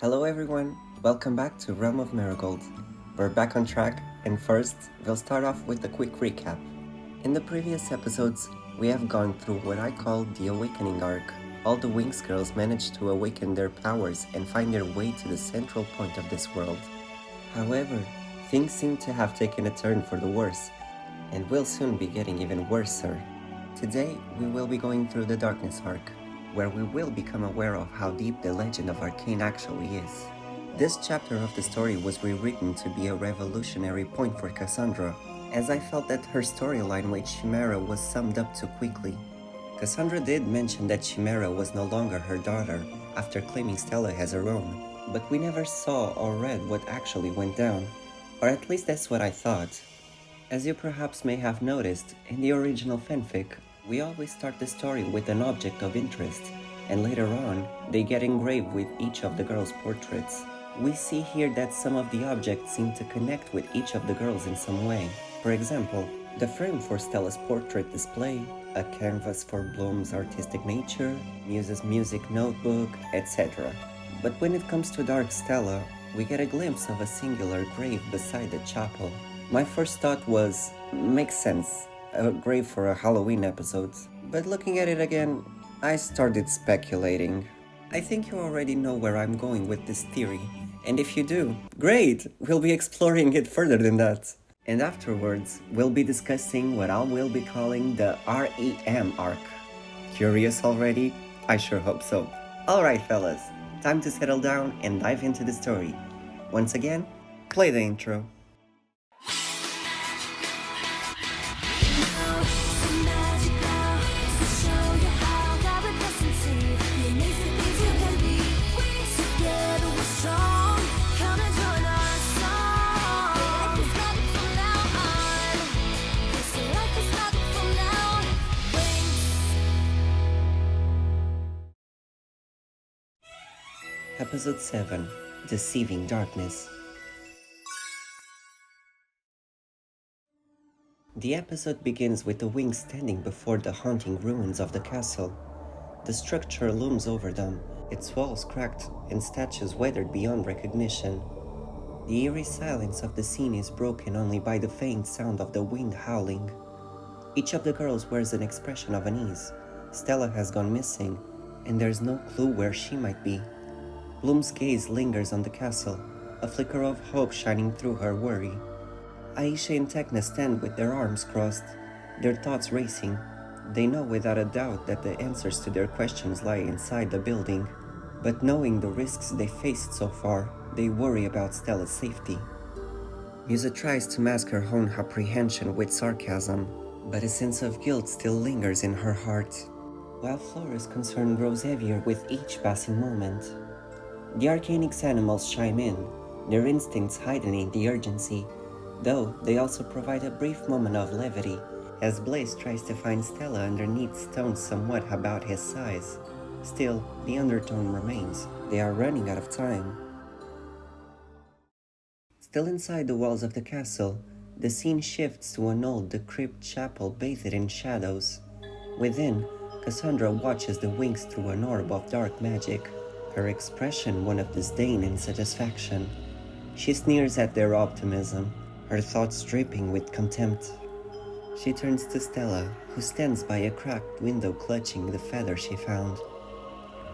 Hello everyone, welcome back to Realm of Marigold. We're back on track, and first, we'll start off with a quick recap. In the previous episodes, we have gone through what I call the Awakening arc. All the Winx girls managed to awaken their powers and find their way to the central point of this world. However, things seem to have taken a turn for the worse, and will soon be getting even worser. Today, we will be going through the Darkness arc, where we will become aware of how deep the legend of Arcane actually is. This chapter of the story was rewritten to be a revolutionary point for Cassandra, as I felt that her storyline with Chimera was summed up too quickly. Cassandra did mention that Chimera was no longer her daughter after claiming Stella as her own, but we never saw or read what actually went down, or at least that's what I thought. As you perhaps may have noticed, in the original fanfic, we always start the story with an object of interest, and later on, they get engraved with each of the girls' portraits. We see here that some of the objects seem to connect with each of the girls in some way. For example, the frame for Stella's portrait display, a canvas for Bloom's artistic nature, Muse's music notebook, etc. But when it comes to Dark Stella, we get a glimpse of a singular grave beside the chapel. My first thought was, makes sense. A grave for a Halloween episode, but looking at it again, I started speculating. I think you already know where I'm going with this theory, and if you do, great! We'll be exploring it further than that. And afterwards, we'll be discussing what I will be calling the REM arc. Curious already? I sure hope so. Alright fellas, time to settle down and dive into the story. Once again, play the intro. Episode 7, Deceiving Darkness. The episode begins with the Winx standing before the haunting ruins of the castle. The structure looms over them, its walls cracked and statues weathered beyond recognition. The eerie silence of the scene is broken only by the faint sound of the wind howling. Each of the girls wears an expression of unease. Stella has gone missing, and there's no clue where she might be. Bloom's gaze lingers on the castle, a flicker of hope shining through her worry. Aisha and Tekna stand with their arms crossed, their thoughts racing. They know without a doubt that the answers to their questions lie inside the building, but knowing the risks they faced so far, they worry about Stella's safety. Muse tries to mask her own apprehension with sarcasm, but a sense of guilt still lingers in her heart, while Flora's concern grows heavier with each passing moment. The Arcanix animals chime in, their instincts heightening the urgency, though they also provide a brief moment of levity as Blaze tries to find Stella underneath stones somewhat about his size. Still, the undertone remains. They are running out of time. Still inside the walls of the castle, the scene shifts to an old, decrepit chapel bathed in shadows. Within, Cassandra watches the Winx through an orb of dark magic, her expression one of disdain and satisfaction. She sneers at their optimism, her thoughts dripping with contempt. She turns to Stella, who stands by a cracked window clutching the feather she found.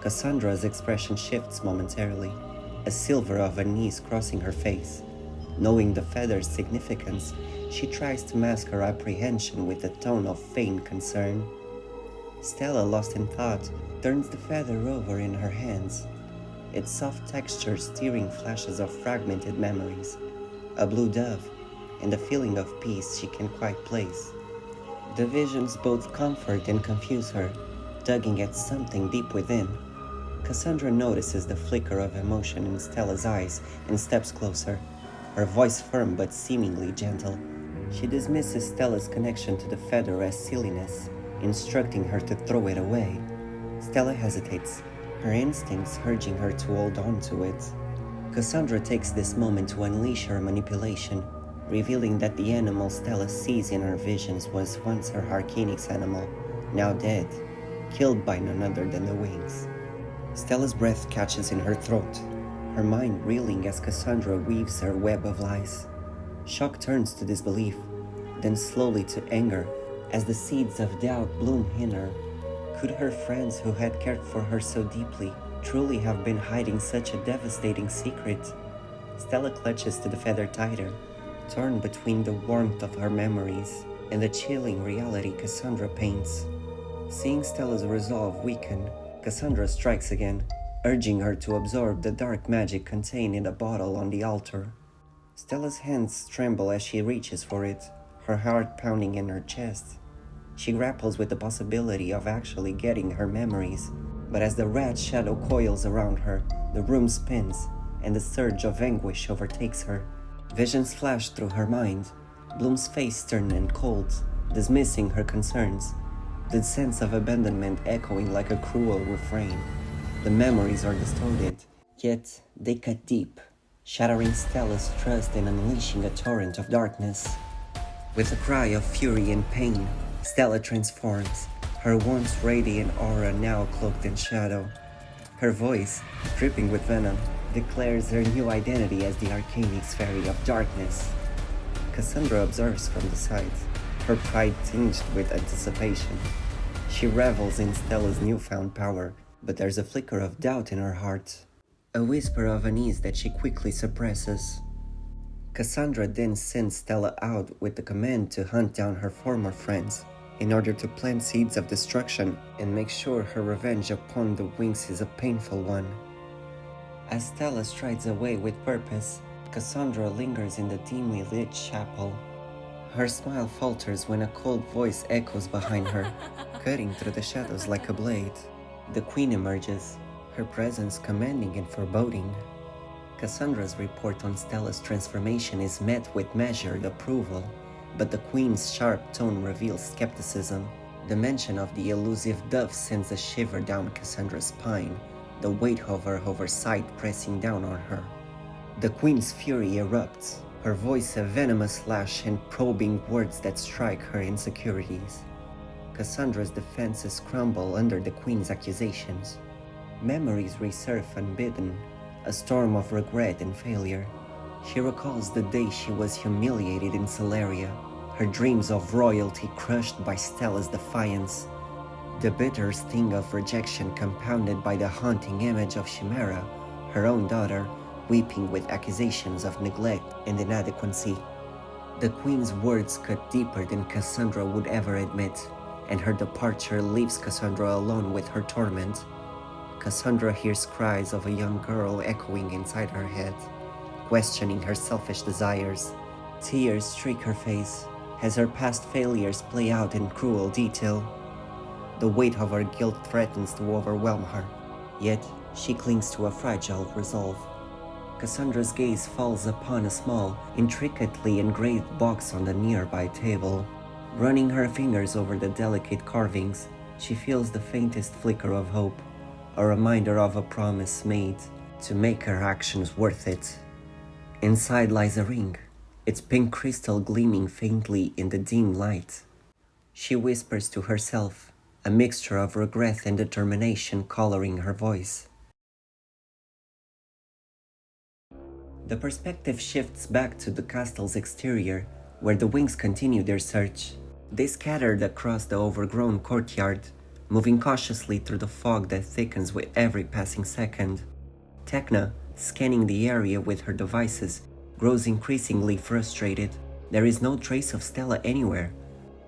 Cassandra's expression shifts momentarily, a silver of unease crossing her face. Knowing the feather's significance, she tries to mask her apprehension with a tone of feigned concern. Stella, lost in thought, turns the feather over in her hands, its soft texture stirring flashes of fragmented memories, a blue dove, and a feeling of peace she can't quite place. The visions both comfort and confuse her, tugging at something deep within. Cassandra notices the flicker of emotion in Stella's eyes and steps closer, her voice firm but seemingly gentle. She dismisses Stella's connection to the feather as silliness, instructing her to throw it away. Stella hesitates, her instincts urging her to hold on to it. Cassandra takes this moment to unleash her manipulation, revealing that the animal Stella sees in her visions was once her Arcanix animal, now dead, killed by none other than the Winx. Stella's breath catches in her throat, her mind reeling as Cassandra weaves her web of lies. Shock turns to disbelief, then slowly to anger, as the seeds of doubt bloom in her. Could her friends who had cared for her so deeply truly have been hiding such a devastating secret? Stella clutches to the feather tighter, torn between the warmth of her memories and the chilling reality Cassandra paints. Seeing Stella's resolve weaken, Cassandra strikes again, urging her to absorb the dark magic contained in the bottle on the altar. Stella's hands tremble as she reaches for it, her heart pounding in her chest. She grapples with the possibility of actually getting her memories, but as the red shadow coils around her, the room spins, and the surge of anguish overtakes her. Visions flash through her mind, Bloom's face stern and cold, dismissing her concerns, the sense of abandonment echoing like a cruel refrain. The memories are distorted, yet they cut deep, shattering Stella's trust and unleashing a torrent of darkness. With a cry of fury and pain, Stella transforms, her once radiant aura now cloaked in shadow. Her voice, dripping with venom, declares her new identity as the Arcanix Fairy of Darkness. Cassandra observes from the side, her pride tinged with anticipation. She revels in Stella's newfound power, but there's a flicker of doubt in her heart, a whisper of unease that she quickly suppresses. Cassandra then sends Stella out with the command to hunt down her former friends, in order to plant seeds of destruction and make sure her revenge upon the Winx is a painful one. As Stella strides away with purpose, Cassandra lingers in the dimly lit chapel. Her smile falters when a cold voice echoes behind her, cutting through the shadows like a blade. The Queen emerges, her presence commanding and foreboding. Cassandra's report on Stella's transformation is met with measured approval, but the Queen's sharp tone reveals skepticism. The mention of the elusive dove sends a shiver down Cassandra's spine, the weight of her oversight pressing down on her. The Queen's fury erupts, her voice a venomous lash and probing words that strike her insecurities. Cassandra's defenses crumble under the Queen's accusations. Memories resurface unbidden, a storm of regret and failure. She recalls the day she was humiliated in Celeria, her dreams of royalty crushed by Stella's defiance. The bitter sting of rejection compounded by the haunting image of Chimera, her own daughter, weeping with accusations of neglect and inadequacy. The Queen's words cut deeper than Cassandra would ever admit, and her departure leaves Cassandra alone with her torment. Cassandra hears cries of a young girl echoing inside her head, questioning her selfish desires. Tears streak her face as her past failures play out in cruel detail. The weight of her guilt threatens to overwhelm her, yet she clings to a fragile resolve. Cassandra's gaze falls upon a small, intricately engraved box on the nearby table. Running her fingers over the delicate carvings, she feels the faintest flicker of hope, a reminder of a promise made to make her actions worth it. Inside lies a ring, its pink crystal gleaming faintly in the dim light. She whispers to herself, a mixture of regret and determination coloring her voice. The perspective shifts back to the castle's exterior, where the Winx continue their search. They scattered across the overgrown courtyard, moving cautiously through the fog that thickens with every passing second. Tecna, scanning the area with her devices, grows increasingly frustrated. There is no trace of Stella anywhere.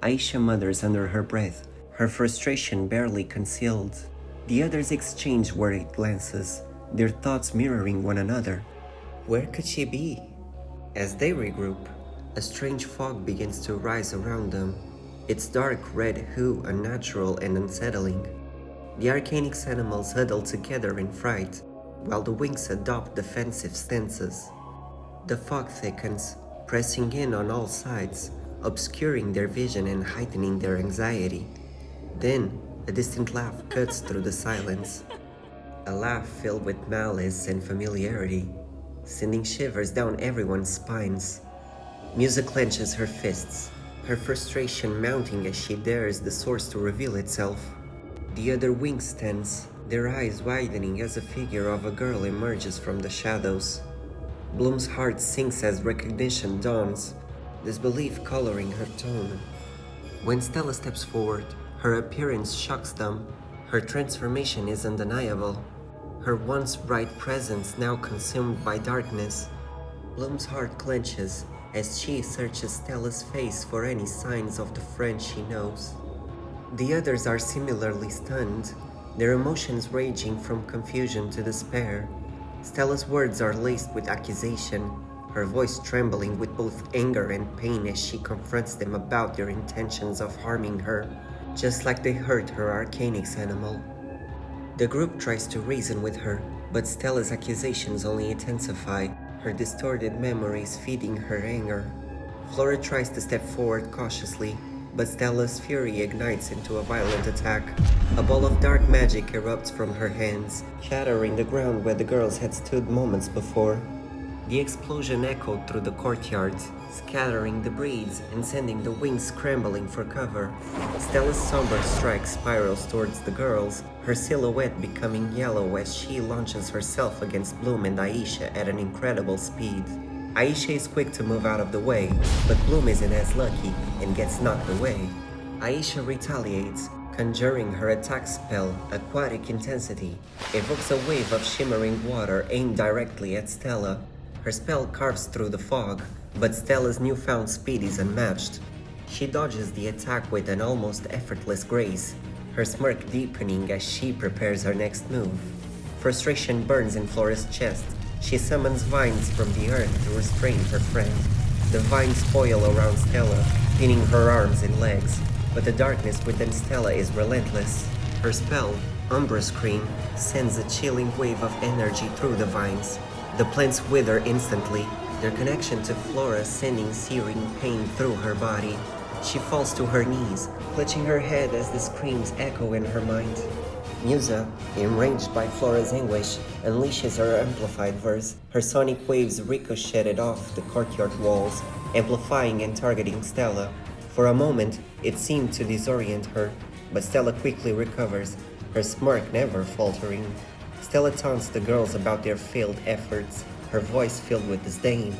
Aisha mutters under her breath, her frustration barely concealed. The others exchange worried glances, their thoughts mirroring one another. Where could she be? As they regroup, a strange fog begins to rise around them, its dark red hue unnatural and unsettling. The Arcanix animals huddle together in fright, while the Winx adopt defensive stances. The fog thickens, pressing in on all sides, obscuring their vision and heightening their anxiety. Then, a distant laugh cuts through the silence. A laugh filled with malice and familiarity, sending shivers down everyone's spines. Musa clenches her fists, her frustration mounting as she dares the source to reveal itself. The other Winx stands, their eyes widening as a figure of a girl emerges from the shadows. Bloom's heart sinks as recognition dawns, disbelief coloring her tone. When Stella steps forward, her appearance shocks them. Her transformation is undeniable. Her once bright presence now consumed by darkness. Bloom's heart clenches as she searches Stella's face for any signs of the friend she knows. The others are similarly stunned, their emotions raging from confusion to despair. Stella's words are laced with accusation, her voice trembling with both anger and pain as she confronts them about their intentions of harming her, just like they hurt her Arcanix animal. The group tries to reason with her, but Stella's accusations only intensify, her distorted memories feeding her anger. Flora tries to step forward cautiously, but Stella's fury ignites into a violent attack. A ball of dark magic erupts from her hands, shattering the ground where the girls had stood moments before. The explosion echoed through the courtyards, scattering debris and sending the Winx scrambling for cover. Stella's somber strike spirals towards the girls, her silhouette becoming yellow as she launches herself against Bloom and Aisha at an incredible speed. Aisha is quick to move out of the way, but Bloom isn't as lucky and gets knocked away. Aisha retaliates, conjuring her attack spell, Aquatic Intensity, evokes a wave of shimmering water aimed directly at Stella. Her spell carves through the fog, but Stella's newfound speed is unmatched. She dodges the attack with an almost effortless grace, her smirk deepening as she prepares her next move. Frustration burns in Flora's chest. She summons vines from the earth to restrain her friend. The vines coil around Stella, pinning her arms and legs, but the darkness within Stella is relentless. Her spell, Umbra Scream, sends a chilling wave of energy through the vines. The plants wither instantly, their connection to Flora sending searing pain through her body. She falls to her knees, clutching her head as the screams echo in her mind. Musa, enraged by Flora's anguish, unleashes her amplified verse. Her sonic waves ricocheted off the courtyard walls, amplifying and targeting Stella. For a moment, it seemed to disorient her, but Stella quickly recovers, her smirk never faltering. Stella taunts the girls about their failed efforts, her voice filled with disdain.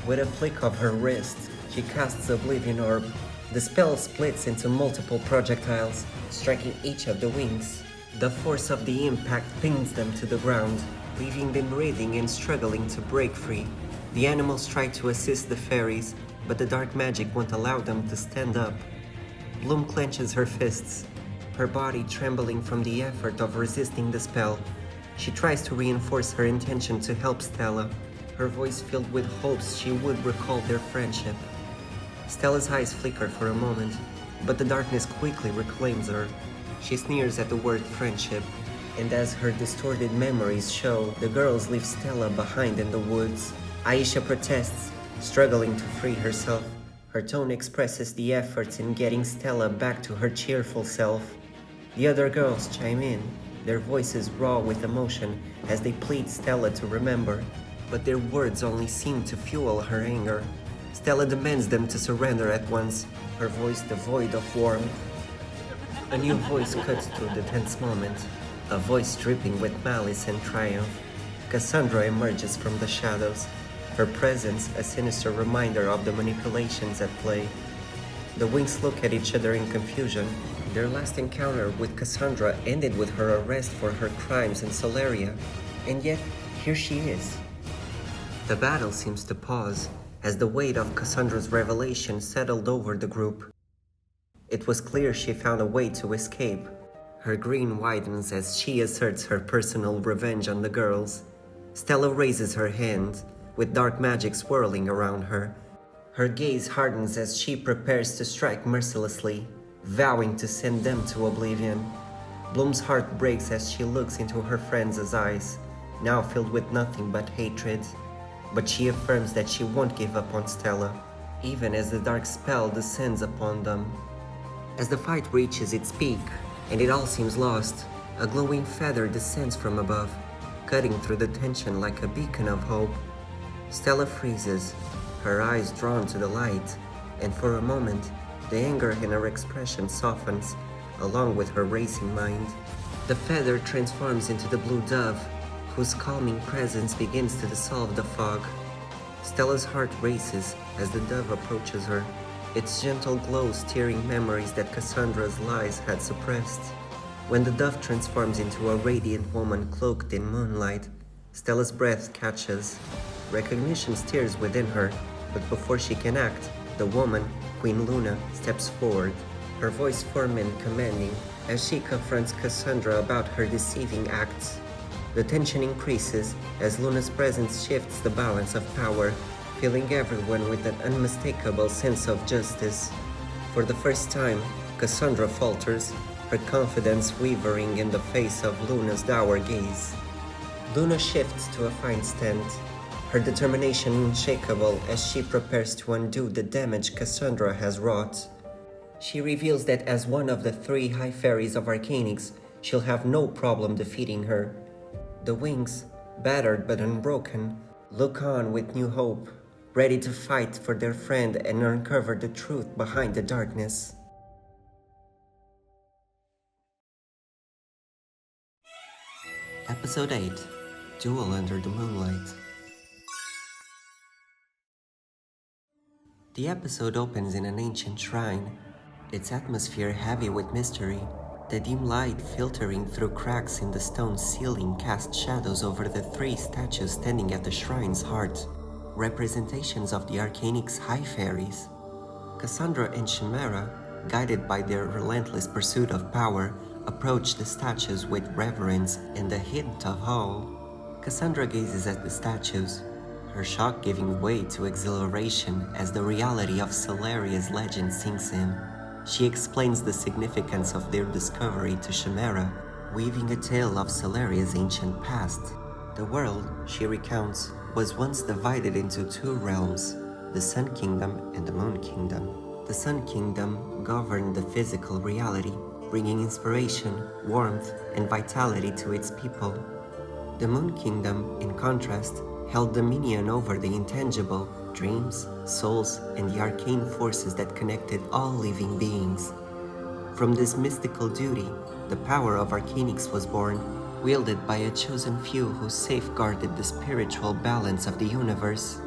With a flick of her wrist, she casts Oblivion Orb. The spell splits into multiple projectiles, striking each of the Winx. The force of the impact pings them to the ground, leaving them writhing and struggling to break free. The animals try to assist the fairies, but the dark magic won't allow them to stand up. Bloom clenches her fists, her body trembling from the effort of resisting the spell. She tries to reinforce her intention to help Stella, her voice filled with hopes she would recall their friendship. Stella's eyes flicker for a moment, but the darkness quickly reclaims her. She sneers at the word friendship, and as her distorted memories show, the girls leave Stella behind in the woods. Aisha protests, struggling to free herself. Her tone expresses the efforts in getting Stella back to her cheerful self. The other girls chime in, their voices raw with emotion as they plead Stella to remember, but their words only seem to fuel her anger. Stella demands them to surrender at once, her voice devoid of warmth. A new voice cuts through the tense moment, a voice dripping with malice and triumph. Cassandra emerges from the shadows, her presence a sinister reminder of the manipulations at play. The Winx look at each other in confusion. Their last encounter with Cassandra ended with her arrest for her crimes in Solaria, and yet here she is. The battle seems to pause as the weight of Cassandra's revelation settled over the group. It was clear she found a way to escape. Her grin widens as she asserts her personal revenge on the girls. Stella raises her hand, with dark magic swirling around her. Her gaze hardens as she prepares to strike mercilessly, vowing to send them to oblivion. Bloom's heart breaks as she looks into her friends' eyes, now filled with nothing but hatred. But she affirms that she won't give up on Stella, even as the dark spell descends upon them. As the fight reaches its peak, and it all seems lost, a glowing feather descends from above, cutting through the tension like a beacon of hope. Stella freezes, her eyes drawn to the light, and for a moment, the anger in her expression softens, along with her racing mind. The feather transforms into the blue dove, whose calming presence begins to dissolve the fog. Stella's heart races as the dove approaches her, its gentle glow stirring memories that Cassandra's lies had suppressed. When the dove transforms into a radiant woman cloaked in moonlight, Stella's breath catches. Recognition stirs within her, but before she can act, the woman, Queen Luna, steps forward, her voice firm and commanding as she confronts Cassandra about her deceiving acts. The tension increases as Luna's presence shifts the balance of power, filling everyone with an unmistakable sense of justice. For the first time, Cassandra falters, her confidence wavering in the face of Luna's dour gaze. Luna shifts to a fine stand, her determination unshakable as she prepares to undo the damage Cassandra has wrought. She reveals that as one of the 3 High Fairies of Arcanix, she'll have no problem defeating her. The Winx, battered but unbroken, look on with new hope, ready to fight for their friend and uncover the truth behind the darkness. Episode 8: Duel Under the Moonlight. The episode opens in an ancient shrine, its atmosphere heavy with mystery. The dim light filtering through cracks in the stone ceiling casts shadows over the 3 statues standing at the shrine's heart, representations of the Arcanix High Fairies. Cassandra and Chimera, guided by their relentless pursuit of power, approach the statues with reverence and a hint of awe. Cassandra gazes at the statues, her shock giving way to exhilaration as the reality of Solaria's legend sinks in. She explains the significance of their discovery to Chimera, weaving a tale of Solaria's ancient past. The world, she recounts, was once divided into 2 realms, the Sun Kingdom and the Moon Kingdom. The Sun Kingdom governed the physical reality, bringing inspiration, warmth, and vitality to its people. The Moon Kingdom, in contrast, held dominion over the intangible, dreams, souls, and the arcane forces that connected all living beings. From this mystical duty, the power of Arcanix was born, wielded by a chosen few who safeguarded the spiritual balance of the universe.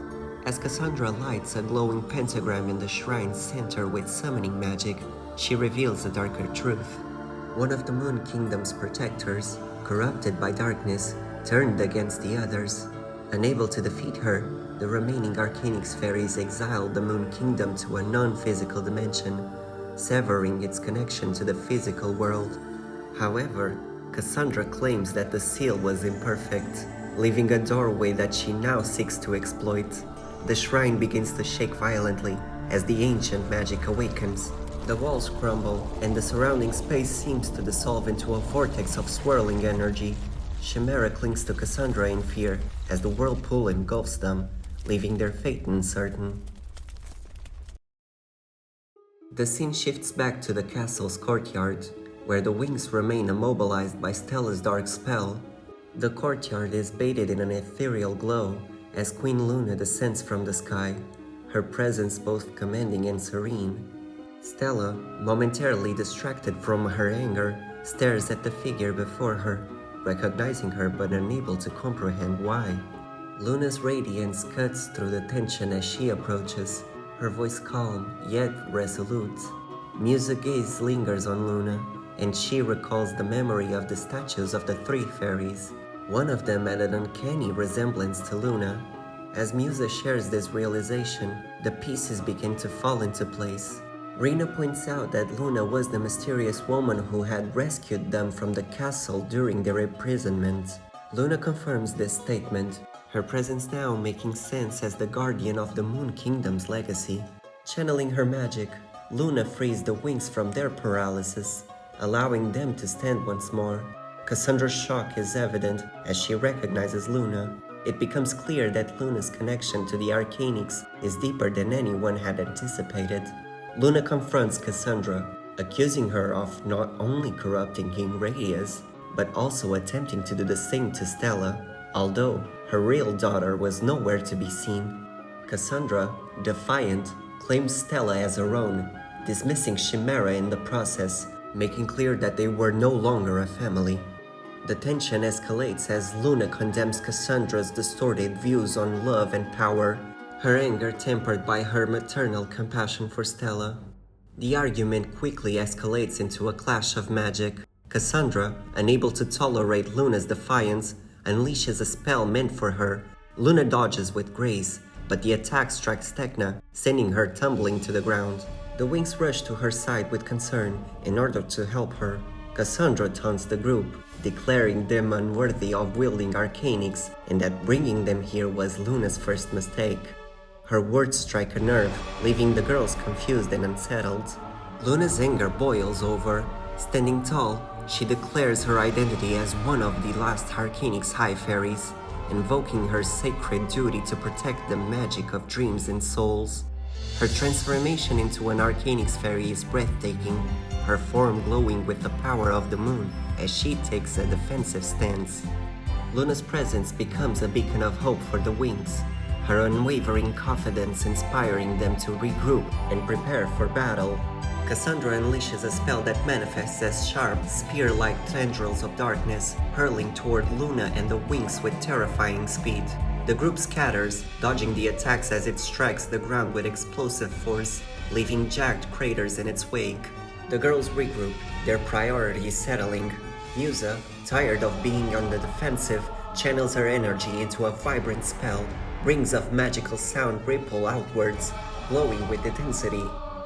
As Cassandra lights a glowing pentagram in the shrine's center with summoning magic, she reveals a darker truth. One of the Moon Kingdom's protectors, corrupted by darkness, turned against the others. Unable to defeat her, the remaining Arcanix fairies exiled the Moon Kingdom to a non-physical dimension, severing its connection to the physical world. However, Cassandra claims that the seal was imperfect, leaving a doorway that she now seeks to exploit. The shrine begins to shake violently as the ancient magic awakens. The walls crumble, and the surrounding space seems to dissolve into a vortex of swirling energy. Chimera clings to Cassandra in fear as the whirlpool engulfs them, leaving their fate uncertain. The scene shifts back to the castle's courtyard, where the Winx remain immobilized by Stella's dark spell. The courtyard is bathed in an ethereal glow as Queen Luna descends from the sky, her presence both commanding and serene. Stella, momentarily distracted from her anger, stares at the figure before her, recognizing her but unable to comprehend why. Luna's radiance cuts through the tension as she approaches, her voice calm yet resolute. Musa's gaze lingers on Luna, and she recalls the memory of the statues of the 3 fairies. One of them had an uncanny resemblance to Luna. As Musa shares this realization, the pieces begin to fall into place. Rena points out that Luna was the mysterious woman who had rescued them from the castle during their imprisonment. Luna confirms this statement, her presence now making sense as the guardian of the Moon Kingdom's legacy. Channeling her magic, Luna frees the Winx from their paralysis, allowing them to stand once more. Cassandra's shock is evident as she recognizes Luna. It becomes clear that Luna's connection to the Arcanix is deeper than anyone had anticipated. Luna confronts Cassandra, accusing her of not only corrupting King Radius, but also attempting to do the same to Stella, although her real daughter was nowhere to be seen. Cassandra, defiant, claims Stella as her own, dismissing Chimera in the process, making clear that they were no longer a family. The tension escalates as Luna condemns Cassandra's distorted views on love and power, her anger tempered by her maternal compassion for Stella. The argument quickly escalates into a clash of magic. Cassandra, unable to tolerate Luna's defiance, unleashes a spell meant for her. Luna dodges with grace, but the attack strikes Tecna, sending her tumbling to the ground. The Winx rush to her side with concern in order to help her. Cassandra taunts the group, declaring them unworthy of wielding Arcanix and that bringing them here was Luna's first mistake. Her words strike a nerve, leaving the girls confused and unsettled. Luna's anger boils over. Standing tall, she declares her identity as one of the last Arcanix High Fairies, invoking her sacred duty to protect the magic of dreams and souls. Her transformation into an Arcanix fairy is breathtaking, her form glowing with the power of the moon as she takes a defensive stance. Luna's presence becomes a beacon of hope for the Winx, her unwavering confidence inspiring them to regroup and prepare for battle. Cassandra unleashes a spell that manifests as sharp, spear-like tendrils of darkness, hurling toward Luna and the Winx with terrifying speed. The group scatters, dodging the attacks as it strikes the ground with explosive force, leaving jagged craters in its wake. The girls regroup, their priorities settling. Musa, tired of being on the defensive, channels her energy into a vibrant spell. Rings of magical sound ripple outwards, glowing with intensity.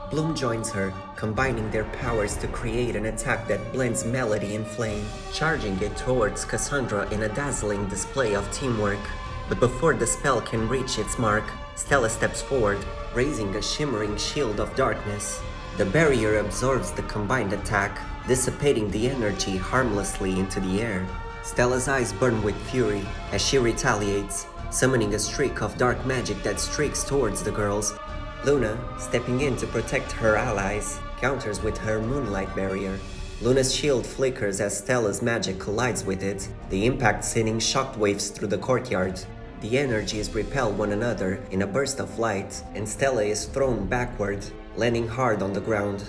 Bloom joins her, combining their powers to create an attack that blends melody and flame, charging it towards Cassandra in a dazzling display of teamwork. But before the spell can reach its mark, Stella steps forward, raising a shimmering shield of darkness. The barrier absorbs the combined attack, dissipating the energy harmlessly into the air. Stella's eyes burn with fury as she retaliates, summoning a streak of dark magic that streaks towards the girls. Luna, stepping in to protect her allies, counters with her Moonlight barrier. Luna's shield flickers as Stella's magic collides with it, the impact sending shockwaves through the courtyard. The energies repel one another in a burst of light, and Stella is thrown backward, landing hard on the ground.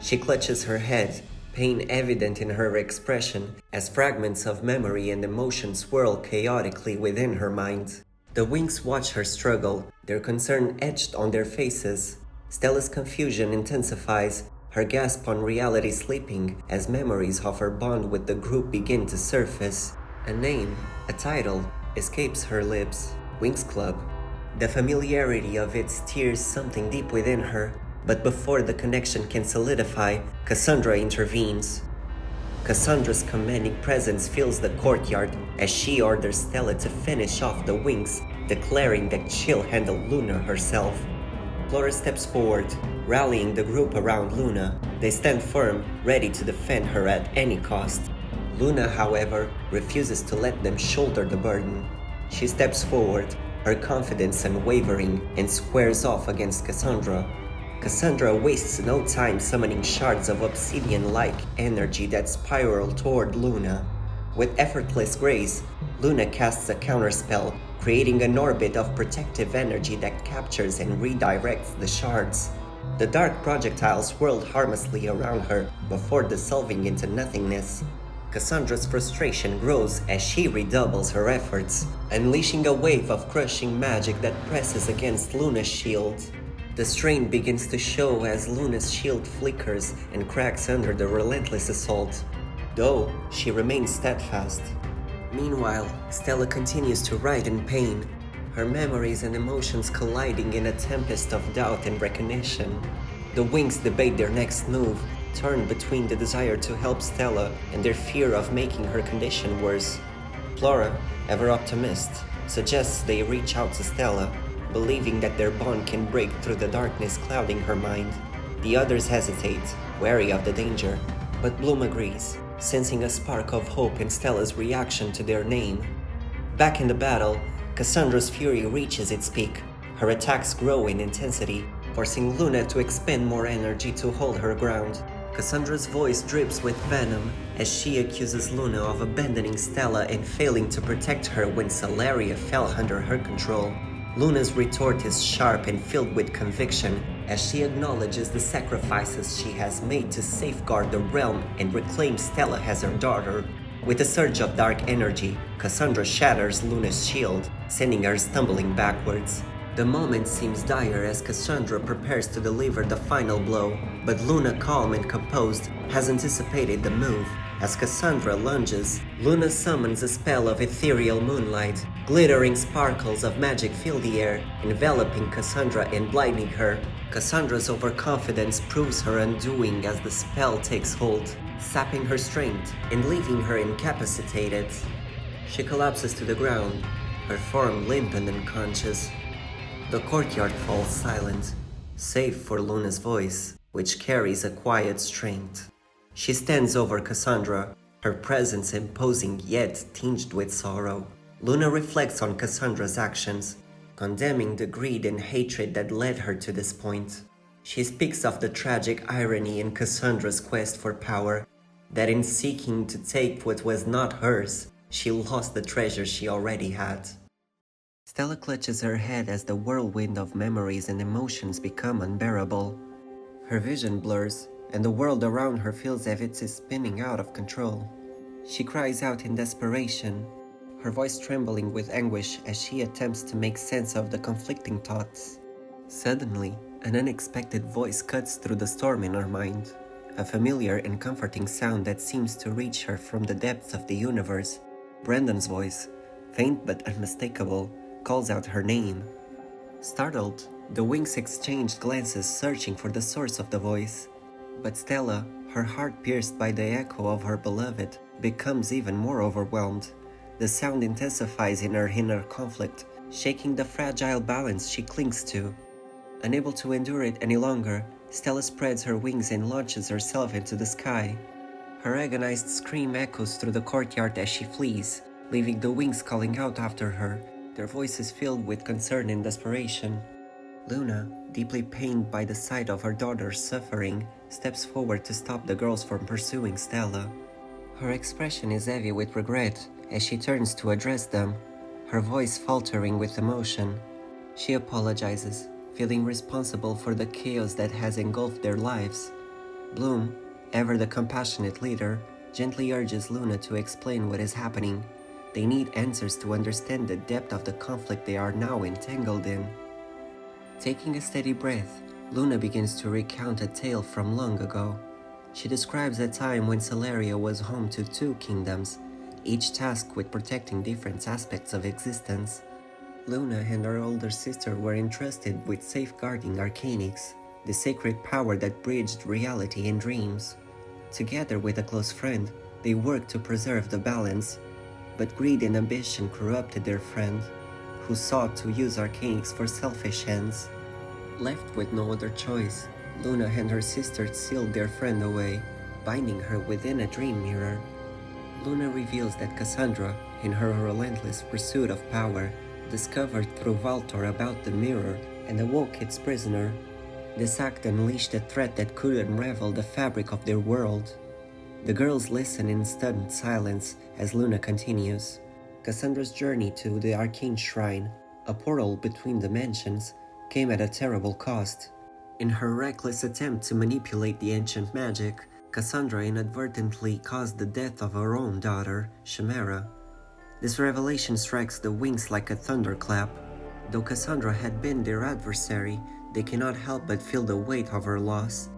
She clutches her head, pain evident in her expression, as fragments of memory and emotion swirl chaotically within her mind. The Winx watch her struggle, their concern etched on their faces. Stella's confusion intensifies, her gasp on reality sleeping as memories of her bond with the group begin to surface. A name, a title, escapes her lips. Winx Club. The familiarity of it stirs something deep within her, but before the connection can solidify, Cassandra intervenes. Cassandra's commanding presence fills the courtyard as she orders Stella to finish off the Winx, declaring that she'll handle Luna herself. Flora steps forward, rallying the group around Luna. They stand firm, ready to defend her at any cost. Luna, however, refuses to let them shoulder the burden. She steps forward, her confidence unwavering, and squares off against Cassandra. Cassandra wastes no time summoning shards of obsidian-like energy that spiral toward Luna. With effortless grace, Luna casts a counterspell, creating an orbit of protective energy that captures and redirects the shards. The dark projectiles whirled harmlessly around her before dissolving into nothingness. Cassandra's frustration grows as she redoubles her efforts, unleashing a wave of crushing magic that presses against Luna's shield. The strain begins to show as Luna's shield flickers and cracks under the relentless assault, though she remains steadfast. Meanwhile, Stella continues to writhe in pain, her memories and emotions colliding in a tempest of doubt and recognition. The Winx debate their next move, torn between the desire to help Stella and their fear of making her condition worse. Flora, ever optimist, suggests they reach out to Stella, believing that their bond can break through the darkness clouding her mind. The others hesitate, wary of the danger, but Bloom agrees, sensing a spark of hope in Stella's reaction to their name. Back in the battle, Cassandra's fury reaches its peak. Her attacks grow in intensity, forcing Luna to expend more energy to hold her ground. Cassandra's voice drips with venom as she accuses Luna of abandoning Stella and failing to protect her when Solaria fell under her control. Luna's retort is sharp and filled with conviction as she acknowledges the sacrifices she has made to safeguard the realm and reclaim Stella as her daughter. With a surge of dark energy, Cassandra shatters Luna's shield, sending her stumbling backwards. The moment seems dire as Cassandra prepares to deliver the final blow, but Luna, calm and composed, has anticipated the move. As Cassandra lunges, Luna summons a spell of ethereal moonlight. Glittering sparkles of magic fill the air, enveloping Cassandra and blinding her. Cassandra's overconfidence proves her undoing as the spell takes hold, sapping her strength and leaving her incapacitated. She collapses to the ground, her form limp and unconscious. The courtyard falls silent, save for Luna's voice, which carries a quiet strength. She stands over Cassandra, her presence imposing yet tinged with sorrow. Luna reflects on Cassandra's actions, condemning the greed and hatred that led her to this point. She speaks of the tragic irony in Cassandra's quest for power, that in seeking to take what was not hers, she lost the treasure she already had. Stella clutches her head as the whirlwind of memories and emotions become unbearable. Her vision blurs, and the world around her feels as if it is spinning out of control. She cries out in desperation, her voice trembling with anguish as she attempts to make sense of the conflicting thoughts. Suddenly, an unexpected voice cuts through the storm in her mind, a familiar and comforting sound that seems to reach her from the depths of the universe. Brandon's voice, faint but unmistakable, calls out her name. Startled, the Winx exchanged glances searching for the source of the voice. But Stella, her heart pierced by the echo of her beloved, becomes even more overwhelmed. The sound intensifies in her inner conflict, shaking the fragile balance she clings to. Unable to endure it any longer, Stella spreads her wings and launches herself into the sky. Her agonized scream echoes through the courtyard as she flees, leaving the Winx calling out after her, their voices filled with concern and desperation. Luna, deeply pained by the sight of her daughter's suffering, steps forward to stop the girls from pursuing Stella. Her expression is heavy with regret as she turns to address them, her voice faltering with emotion. She apologizes, feeling responsible for the chaos that has engulfed their lives. Bloom, ever the compassionate leader, gently urges Luna to explain what is happening. They need answers to understand the depth of the conflict they are now entangled in. Taking a steady breath, Luna begins to recount a tale from long ago. She describes a time when Celeria was home to two kingdoms, each tasked with protecting different aspects of existence. Luna and her older sister were entrusted with safeguarding Arcanix, the sacred power that bridged reality and dreams. Together with a close friend, they worked to preserve the balance, but greed and ambition corrupted their friend, who sought to use Arcanix for selfish ends. Left with no other choice, Luna and her sister sealed their friend away, binding her within a dream mirror. Luna reveals that Cassandra, in her relentless pursuit of power, discovered through Valtor about the mirror and awoke its prisoner. This act unleashed a threat that could unravel the fabric of their world. The girls listen in stunned silence as Luna continues. Cassandra's journey to the Arcane Shrine, a portal between dimensions, came at a terrible cost. In her reckless attempt to manipulate the ancient magic, Cassandra inadvertently caused the death of her own daughter, Chimera. This revelation strikes the Winx like a thunderclap. Though Cassandra had been their adversary, they cannot help but feel the weight of her loss.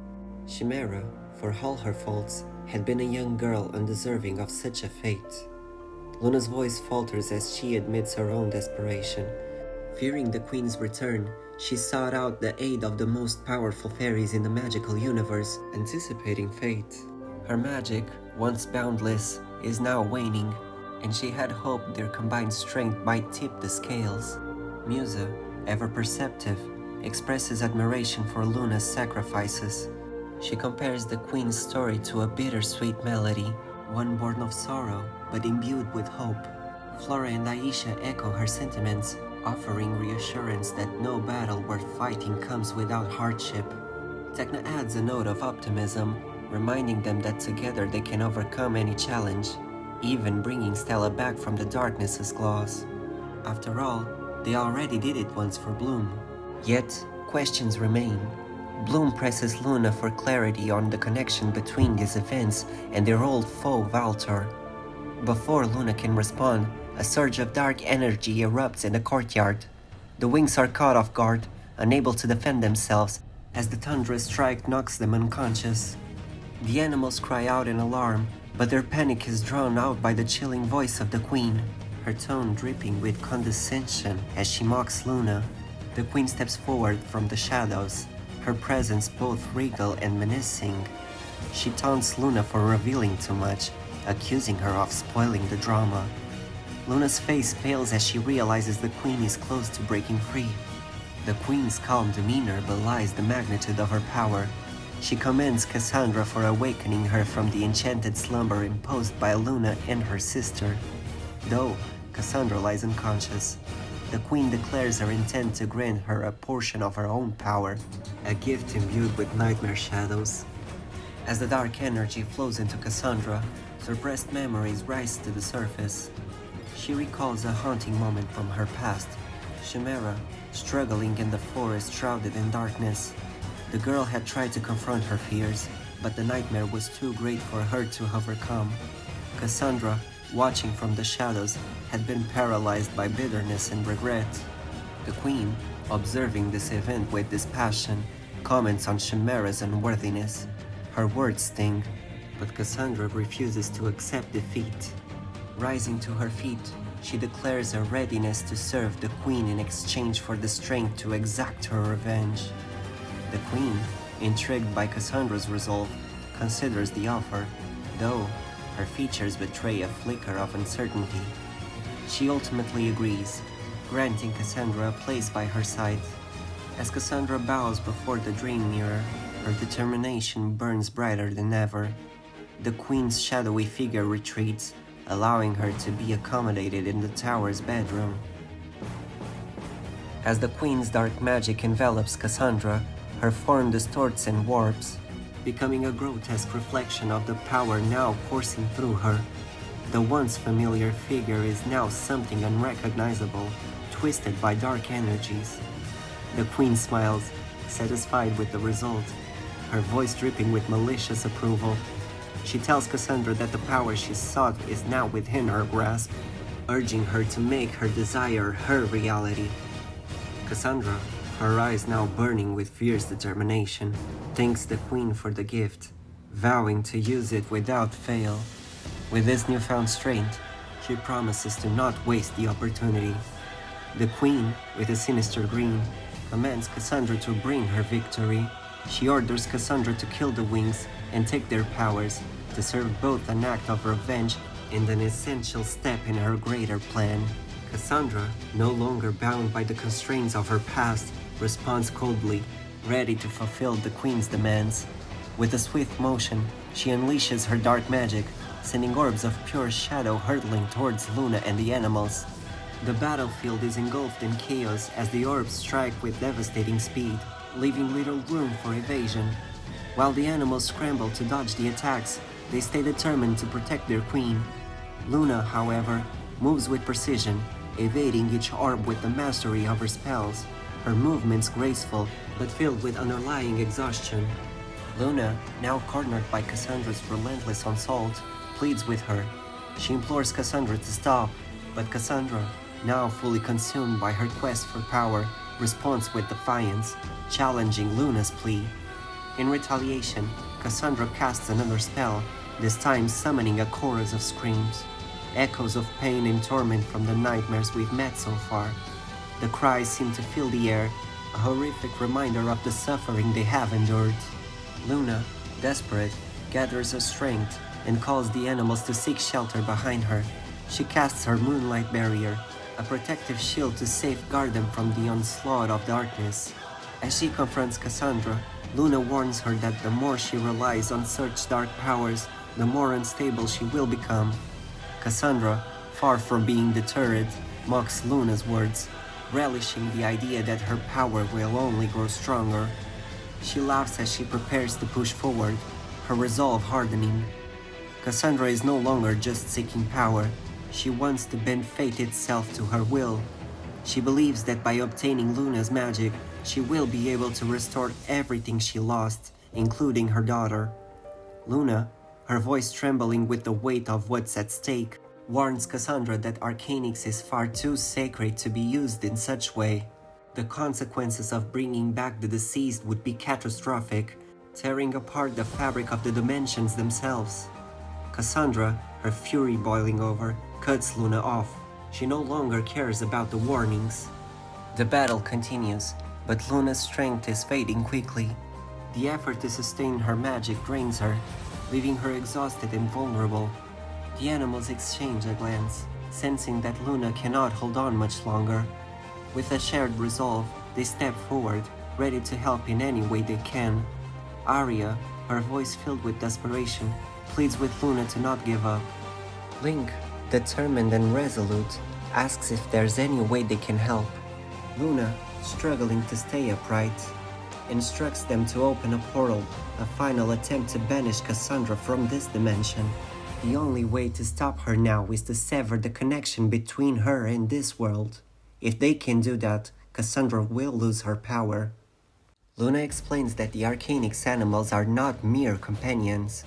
Chimera, for all her faults, had been a young girl undeserving of such a fate. Luna's voice falters as she admits her own desperation. Fearing the Queen's return, she sought out the aid of the most powerful fairies in the magical universe, anticipating fate. Her magic, once boundless, is now waning, and she had hoped their combined strength might tip the scales. Musa, ever perceptive, expresses admiration for Luna's sacrifices. She compares the Queen's story to a bittersweet melody, one born of sorrow, but imbued with hope. Flora and Aisha echo her sentiments, offering reassurance that no battle worth fighting comes without hardship. Tecna adds a note of optimism, reminding them that together they can overcome any challenge, even bringing Stella back from the darkness's claws. After all, they already did it once for Bloom. Yet, questions remain. Bloom presses Luna for clarity on the connection between these events and their old foe Valtor. Before Luna can respond, a surge of dark energy erupts in the courtyard. The Winx are caught off guard, unable to defend themselves, as the thunderous strike knocks them unconscious. The animals cry out in alarm, but their panic is drowned out by the chilling voice of the Queen, her tone dripping with condescension as she mocks Luna. The Queen steps forward from the shadows, her presence both regal and menacing. She taunts Luna for revealing too much, accusing her of spoiling the drama. Luna's face pales as she realizes the Queen is close to breaking free. The Queen's calm demeanor belies the magnitude of her power. She commends Cassandra for awakening her from the enchanted slumber imposed by Luna and her sister. Though Cassandra lies unconscious, the Queen declares her intent to grant her a portion of her own power, a gift imbued with nightmare shadows. As the dark energy flows into Cassandra, suppressed memories rise to the surface. She recalls a haunting moment from her past, Chimera struggling in the forest shrouded in darkness. The girl had tried to confront her fears, but the nightmare was too great for her to overcome. Cassandra, watching from the shadows, had been paralyzed by bitterness and regret. The Queen, observing this event with dispassion, comments on Chimera's unworthiness. Her words sting, but Cassandra refuses to accept defeat. Rising to her feet, she declares her readiness to serve the Queen in exchange for the strength to exact her revenge. The Queen, intrigued by Cassandra's resolve, considers the offer, though her features betray a flicker of uncertainty. She ultimately agrees, granting Cassandra a place by her side. As Cassandra bows before the dream mirror, her determination burns brighter than ever. The Queen's shadowy figure retreats, allowing her to be accommodated in the tower's bedroom. As the Queen's dark magic envelops Cassandra, her form distorts and warps, becoming a grotesque reflection of the power now coursing through her. The once familiar figure is now something unrecognizable, twisted by dark energies. The Queen smiles, satisfied with the result, her voice dripping with malicious approval. She tells Cassandra that the power she sought is now within her grasp, urging her to make her desire her reality. Cassandra, her eyes now burning with fierce determination, thanks the Queen for the gift, vowing to use it without fail. With this newfound strength, she promises to not waste the opportunity. The Queen, with a sinister grin, commands Cassandra to bring her victory. She orders Cassandra to kill the Winx and take their powers, to serve both an act of revenge and an essential step in her greater plan. Cassandra, no longer bound by the constraints of her past, responds coldly, ready to fulfill the Queen's demands. With a swift motion, she unleashes her dark magic, sending orbs of pure shadow hurtling towards Luna and the animals. The battlefield is engulfed in chaos as the orbs strike with devastating speed, leaving little room for evasion. While the animals scramble to dodge the attacks, they stay determined to protect their queen. Luna, however, moves with precision, evading each orb with the mastery of her spells, her movements graceful but filled with underlying exhaustion. Luna, now cornered by Cassandra's relentless assault, pleads with her. She implores Cassandra to stop, but Cassandra, now fully consumed by her quest for power, responds with defiance, challenging Luna's plea. In retaliation, Cassandra casts another spell, this time summoning a chorus of screams, echoes of pain and torment from the nightmares we've met so far. The cries seem to fill the air, a horrific reminder of the suffering they have endured. Luna, desperate, gathers her strength and calls the animals to seek shelter behind her. She casts her Moonlight barrier, a protective shield to safeguard them from the onslaught of darkness. As she confronts Cassandra, Luna warns her that the more she relies on such dark powers, the more unstable she will become. Cassandra, far from being deterred, mocks Luna's words, relishing the idea that her power will only grow stronger. She laughs as she prepares to push forward, her resolve hardening. Cassandra is no longer just seeking power, she wants to bend fate itself to her will. She believes that by obtaining Luna's magic, she will be able to restore everything she lost, including her daughter. Luna, her voice trembling with the weight of what's at stake, warns Cassandra that Arcanix is far too sacred to be used in such way. The consequences of bringing back the deceased would be catastrophic, tearing apart the fabric of the dimensions themselves. Cassandra, her fury boiling over, cuts Luna off. She no longer cares about the warnings. The battle continues, but Luna's strength is fading quickly. The effort to sustain her magic drains her, leaving her exhausted and vulnerable. The animals exchange a glance, sensing that Luna cannot hold on much longer. With a shared resolve, they step forward, ready to help in any way they can. Arya, her voice filled with desperation, pleads with Luna to not give up. Link, determined and resolute, asks if there's any way they can help. Luna, struggling to stay upright, instructs them to open a portal, a final attempt to banish Cassandra from this dimension. The only way to stop her now is to sever the connection between her and this world. If they can do that, Cassandra will lose her power. Luna explains that the Arcanix animals are not mere companions.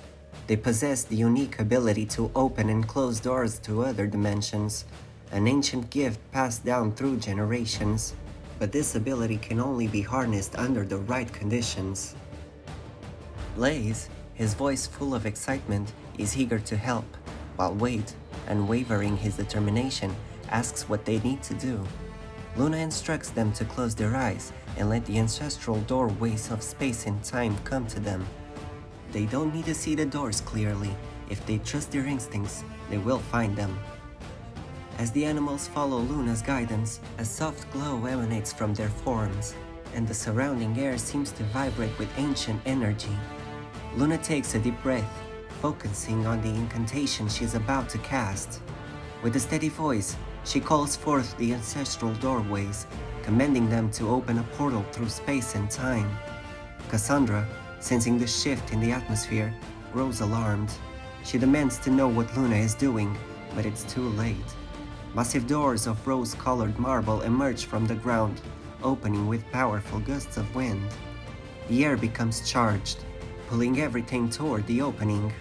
They possess the unique ability to open and close doors to other dimensions, an ancient gift passed down through generations. But this ability can only be harnessed under the right conditions. Blaze, his voice full of excitement, is eager to help, while Wade, unwavering his determination, asks what they need to do. Luna instructs them to close their eyes and let the ancestral doorways of space and time come to them. They don't need to see the doors clearly. If they trust their instincts, they will find them. As the animals follow Luna's guidance, a soft glow emanates from their forms, and the surrounding air seems to vibrate with ancient energy. Luna takes a deep breath, focusing on the incantation she is about to cast. With a steady voice, she calls forth the ancestral doorways, commanding them to open a portal through space and time. Cassandra, sensing the shift in the atmosphere, grows alarmed. She demands to know what Luna is doing, but it's too late. Massive doors of rose-colored marble emerge from the ground, opening with powerful gusts of wind. The air becomes charged, pulling everything toward the opening.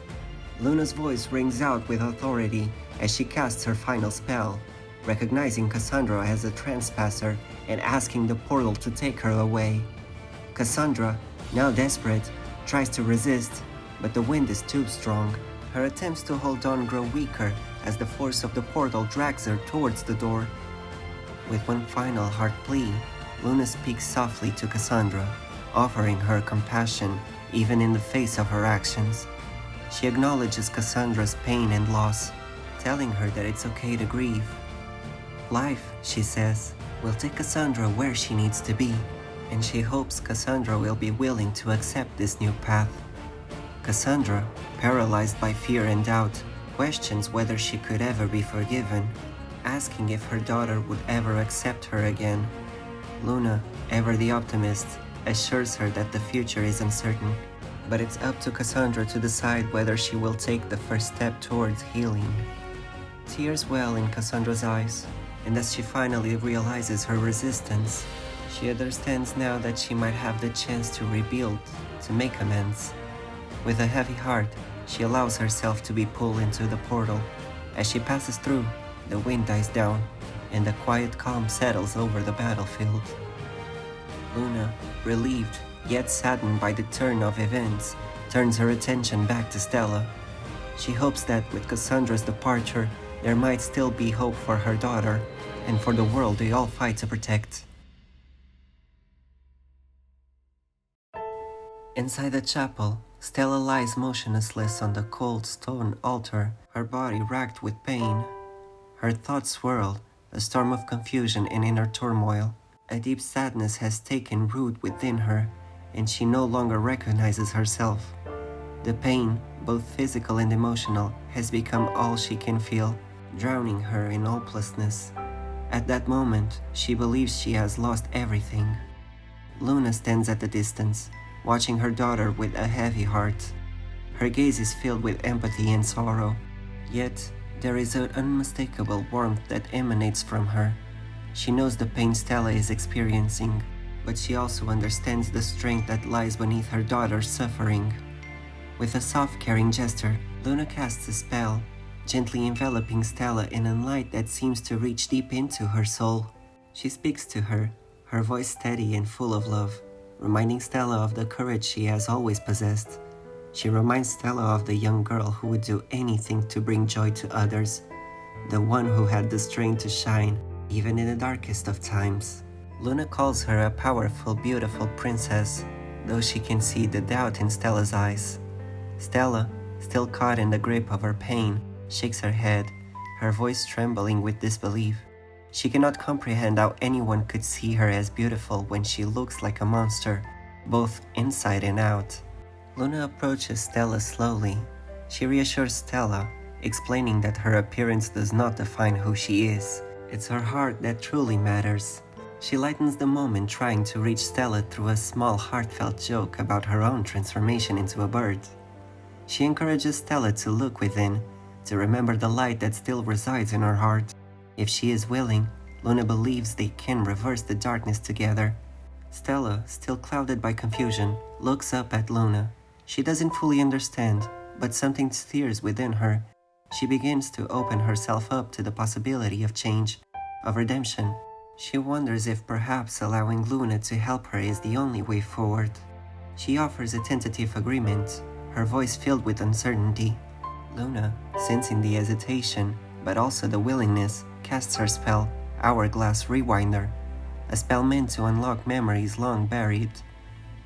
Luna's voice rings out with authority as she casts her final spell, recognizing Cassandra as a transpasser and asking the portal to take her away. Cassandra, now desperate, tries to resist, but the wind is too strong. Her attempts to hold on grow weaker as the force of the portal drags her towards the door. With one final heart plea, Luna speaks softly to Cassandra, offering her compassion even in the face of her actions. She acknowledges Cassandra's pain and loss, telling her that it's okay to grieve. Life, she says, will take Cassandra where she needs to be, and she hopes Cassandra will be willing to accept this new path. Cassandra, paralyzed by fear and doubt, questions whether she could ever be forgiven, asking if her daughter would ever accept her again. Luna, ever the optimist, assures her that the future is uncertain, but it's up to Cassandra to decide whether she will take the first step towards healing. Tears well in Cassandra's eyes, and as she finally realizes her resistance, she understands now that she might have the chance to rebuild, to make amends. With a heavy heart, she allows herself to be pulled into the portal. As she passes through, the wind dies down, and a quiet calm settles over the battlefield. Luna, relieved yet saddened by the turn of events, turns her attention back to Stella. She hopes that with Cassandra's departure, there might still be hope for her daughter, and for the world they all fight to protect. Inside the chapel, Stella lies motionless on the cold stone altar, her body racked with pain. Her thoughts swirl, a storm of confusion and inner turmoil. A deep sadness has taken root within her, and she no longer recognizes herself. The pain, both physical and emotional, has become all she can feel, drowning her in hopelessness. At that moment, she believes she has lost everything. Luna stands at a distance, watching her daughter with a heavy heart. Her gaze is filled with empathy and sorrow, yet there is an unmistakable warmth that emanates from her. She knows the pain Stella is experiencing, but she also understands the strength that lies beneath her daughter's suffering. With a soft, caring gesture, Luna casts a spell, gently enveloping Stella in a light that seems to reach deep into her soul. She speaks to her, her voice steady and full of love, reminding Stella of the courage she has always possessed. She reminds Stella of the young girl who would do anything to bring joy to others, the one who had the strength to shine, even in the darkest of times. Luna calls her a powerful, beautiful princess, though she can see the doubt in Stella's eyes. Stella, still caught in the grip of her pain, shakes her head, her voice trembling with disbelief. She cannot comprehend how anyone could see her as beautiful when she looks like a monster, both inside and out. Luna approaches Stella slowly. She reassures Stella, explaining that her appearance does not define who she is. It's her heart that truly matters. She lightens the moment, trying to reach Stella through a small heartfelt joke about her own transformation into a bird. She encourages Stella to look within, to remember the light that still resides in her heart. If she is willing, Luna believes they can reverse the darkness together. Stella, still clouded by confusion, looks up at Luna. She doesn't fully understand, but something stirs within her. She begins to open herself up to the possibility of change, of redemption. She wonders if perhaps allowing Luna to help her is the only way forward. She offers a tentative agreement, her voice filled with uncertainty. Luna, sensing the hesitation, but also the willingness, casts her spell, Hourglass Rewinder, a spell meant to unlock memories long buried.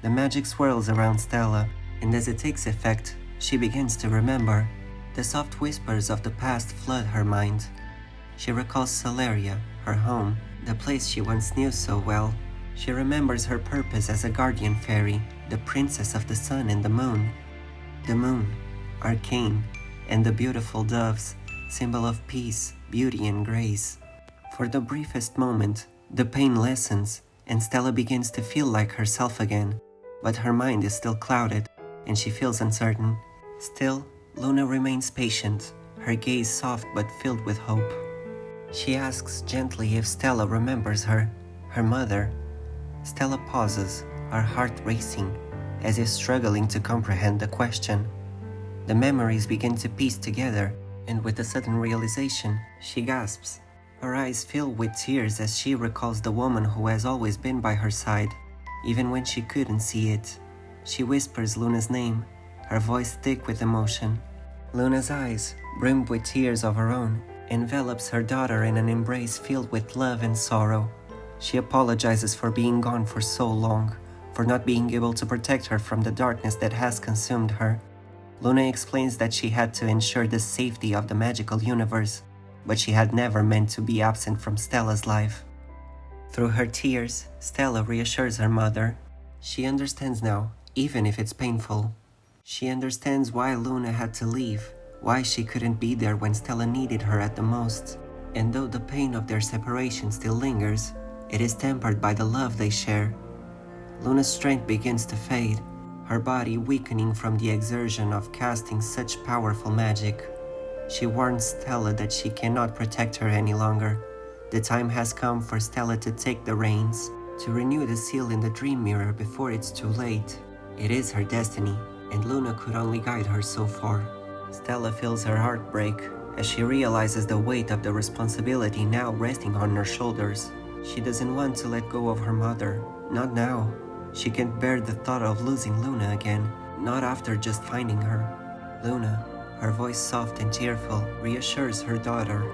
The magic swirls around Stella, and as it takes effect, she begins to remember. The soft whispers of the past flood her mind. She recalls Celeria, her home, the place she once knew so well. She remembers her purpose as a guardian fairy, the princess of the sun and the moon. The moon, arcane, and the beautiful doves, symbol of peace, beauty, and grace. For the briefest moment, the pain lessens, and Stella begins to feel like herself again, but her mind is still clouded, and she feels uncertain. Still, Luna remains patient, her gaze soft but filled with hope. She asks gently if Stella remembers her mother. Stella pauses, her heart racing, as if struggling to comprehend the question. The memories begin to piece together, and with a sudden realization, she gasps. Her eyes fill with tears as she recalls the woman who has always been by her side, even when she couldn't see it. She whispers Luna's name, her voice thick with emotion. Luna's eyes, brimmed with tears of her own, envelops her daughter in an embrace filled with love and sorrow. She apologizes for being gone for so long, for not being able to protect her from the darkness that has consumed her. Luna explains that she had to ensure the safety of the magical universe, but she had never meant to be absent from Stella's life. Through her tears, Stella reassures her mother. She understands now, even if it's painful. She understands why Luna had to leave, why she couldn't be there when Stella needed her at the most. And though the pain of their separation still lingers, it is tempered by the love they share. Luna's strength begins to fade, her body weakening from the exertion of casting such powerful magic. She warns Stella that she cannot protect her any longer. The time has come for Stella to take the reins, to renew the seal in the dream mirror before it's too late. It is her destiny, and Luna could only guide her so far. Stella feels her heart break as she realizes the weight of the responsibility now resting on her shoulders. She doesn't want to let go of her mother, not now. She can't bear the thought of losing Luna again, not after just finding her. Luna, her voice soft and tearful, reassures her daughter.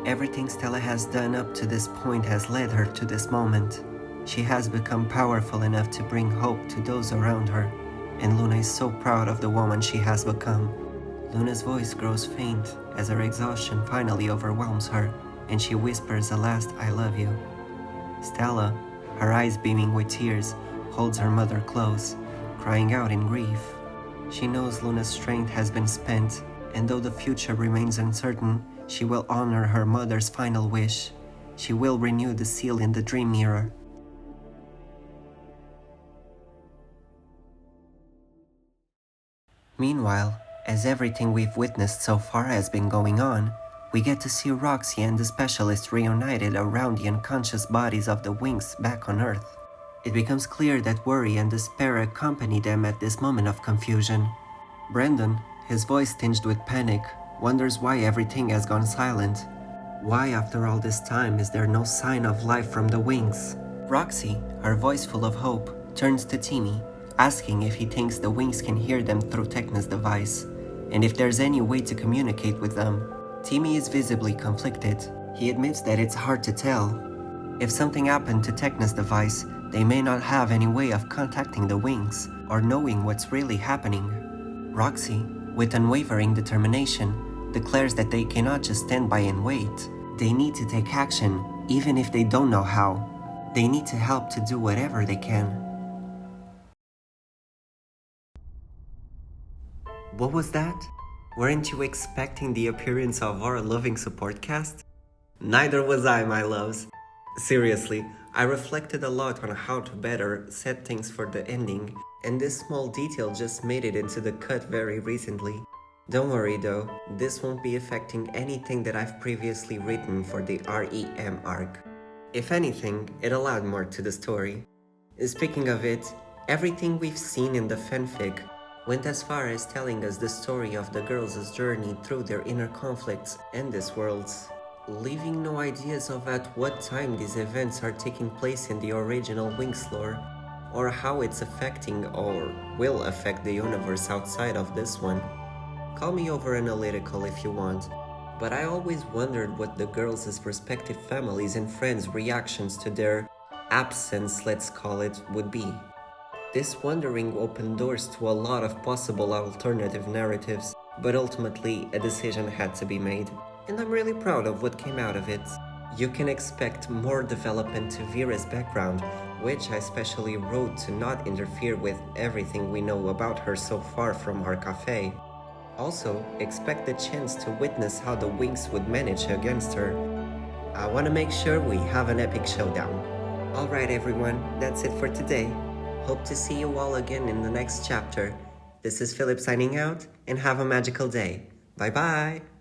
Everything Stella has done up to this point has led her to this moment. She has become powerful enough to bring hope to those around her, and Luna is so proud of the woman she has become. Luna's voice grows faint as her exhaustion finally overwhelms her, and she whispers a last "I love you." Stella, her eyes beaming with tears, holds her mother close, crying out in grief. She knows Luna's strength has been spent, and though the future remains uncertain, she will honor her mother's final wish. She will renew the seal in the dream mirror. Meanwhile, as everything we've witnessed so far has been going on, we get to see Roxy and the specialist reunited around the unconscious bodies of the Winx back on Earth. It becomes clear that worry and despair accompany them at this moment of confusion. Brandon, his voice tinged with panic, wonders why everything has gone silent. Why after all this time is there no sign of life from the Winx? Roxy, her voice full of hope, turns to Timmy, asking if he thinks the Winx can hear them through Tecna's device, and if there's any way to communicate with them. Timmy is visibly conflicted. He admits that it's hard to tell. If something happened to Tecna's device, they may not have any way of contacting the Winx or knowing what's really happening. Roxy, with unwavering determination, declares that they cannot just stand by and wait. They need to take action, even if they don't know how. They need to help to do whatever they can. What was that? Weren't you expecting the appearance of our loving support cast? Neither was I, my loves. Seriously, I reflected a lot on how to better set things for the ending, and this small detail just made it into the cut very recently. Don't worry though, this won't be affecting anything that I've previously written for the REM arc. If anything, it'll add more to the story. Speaking of it, everything we've seen in the fanfic went as far as telling us the story of the girls' journey through their inner conflicts and this world's, leaving no ideas of at what time these events are taking place in the original Winx lore, or how it's affecting or will affect the universe outside of this one. Call me over analytical if you want, but I always wondered what the girls' respective families and friends' reactions to their absence, let's call it, would be. This wondering opened doors to a lot of possible alternative narratives, but ultimately a decision had to be made, and I'm really proud of what came out of it. You can expect more development to Vera's background, which I specially wrote to not interfere with everything we know about her so far from our cafe. Also, expect the chance to witness how the Winx would manage against her. I want to make sure we have an epic showdown. Alright everyone, that's it for today. Hope to see you all again in the next chapter. This is Philip signing out, and have a magical day. Bye bye!